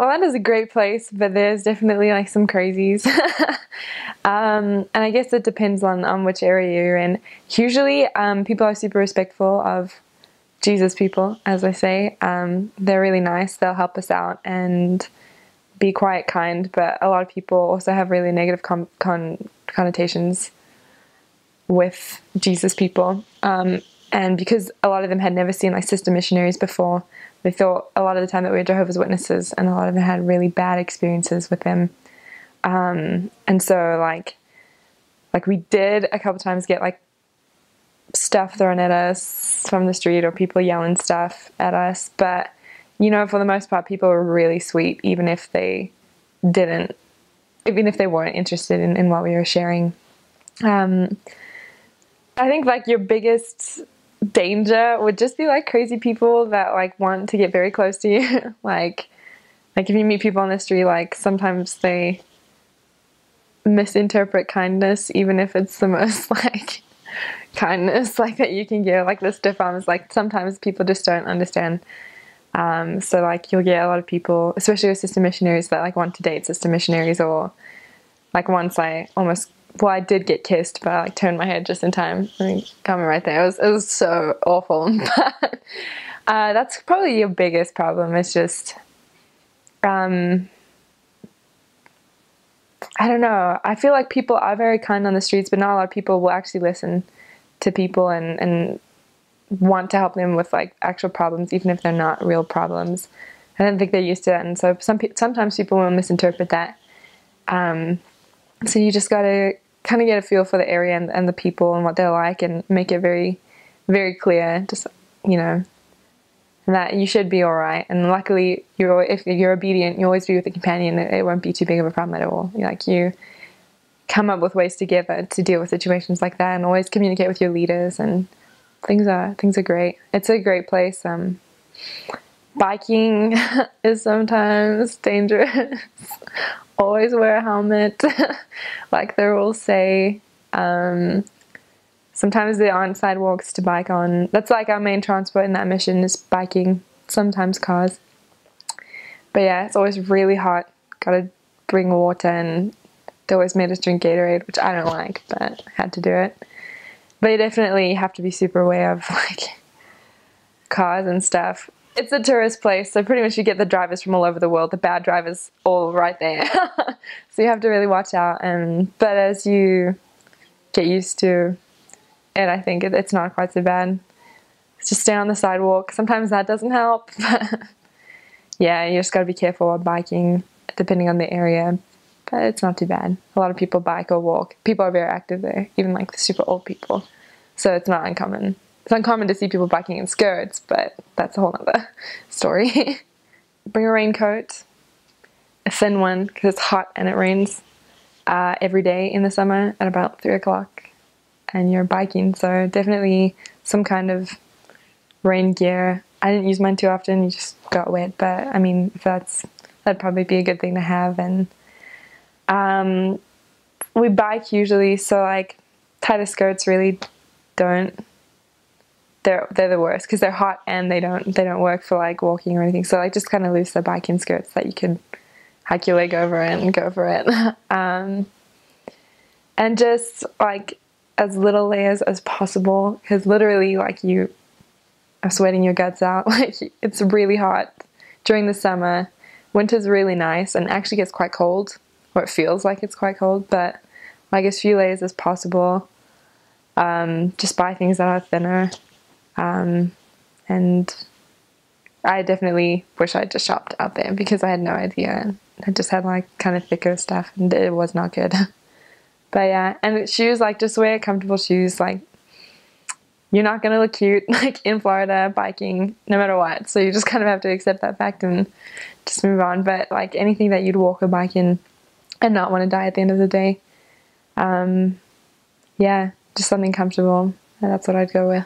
Orlando is a great place, but there's definitely like some crazies. And I guess it depends on which area you're in. Usually, people are super respectful of Jesus people, as I say. They're really nice. They'll help us out and be quite kind, but a lot of people also have really negative connotations with Jesus people. And because a lot of them had never seen like sister missionaries before, they thought a lot of the time that we were Jehovah's Witnesses, and a lot of them had really bad experiences with them. And so like we did a couple times get like stuff thrown at us from the street or people yelling stuff at us, but you know, for the most part, people were really sweet, even if they weren't interested in what we were sharing. I think like your biggest danger would just be like crazy people that like want to get very close to you. like if you meet people on the street, like sometimes they misinterpret kindness, even if it's the most like kindness like that you can give. Like the stiff arms, like sometimes people just don't understand. So like you'll get a lot of people, especially with sister missionaries, that like want to date sister missionaries, or like once I did get kissed, but I like turned my head just in time. I mean, coming right there. It was so awful. But that's probably your biggest problem. It's just, I don't know. I feel like people are very kind on the streets, but not a lot of people will actually listen to people and want to help them with like actual problems, even if they're not real problems. I don't think they're used to that, and so sometimes people will misinterpret that. So you just got to kind of get a feel for the area and the people and what they're like, and make it very, very clear, just, you know, that you should be all right. And luckily, if you're obedient, you always be with a companion. It won't be too big of a problem at all. You come up with ways together to deal with situations like that, and always communicate with your leaders, and things are great. It's a great place. Biking is sometimes dangerous. Always wear a helmet, like the rules say. Sometimes there aren't sidewalks to bike on. That's like our main transport in that mission is biking, sometimes cars. But yeah, it's always really hot. Gotta bring water, and they always made us drink Gatorade, which I don't like, but I had to do it. But you definitely have to be super aware of like cars and stuff. It's a tourist place, so pretty much you get the drivers from all over the world, the bad drivers all right there. So you have to really watch out. But as you get used to it, I think it's not quite so bad. Just stay on the sidewalk. Sometimes that doesn't help. But yeah, you just got to be careful while biking, depending on the area. But it's not too bad. A lot of people bike or walk. People are very active there, even like the super old people. So it's not uncommon. It's uncommon to see people biking in skirts, but that's a whole other story. Bring a raincoat, a thin one, because it's hot and it rains every day in the summer at about 3 o'clock, and you're biking, so definitely some kind of rain gear. I didn't use mine too often, you just got wet, but I mean, that'd probably be a good thing to have. And we bike usually, so like tighter skirts really don't. They're the worst because they're hot and they don't work for like walking or anything. So like just kind of loose the biking skirts that you can hike your leg over it and go for it. And just like as little layers as possible, because literally like you are sweating your guts out. Like it's really hot during the summer. Winter's really nice and actually gets quite cold, or it feels like it's quite cold, but like as few layers as possible. Just buy things that are thinner. And I definitely wish I just shopped out there because I had no idea. I just had like kind of thicker stuff and it was not good. But yeah, and shoes, like just wear comfortable shoes. Like you're not going to look cute like in Florida biking no matter what. So you just kind of have to accept that fact and just move on. But like anything that you'd walk or bike in and not want to die at the end of the day. Yeah, just something comfortable. And that's what I'd go with.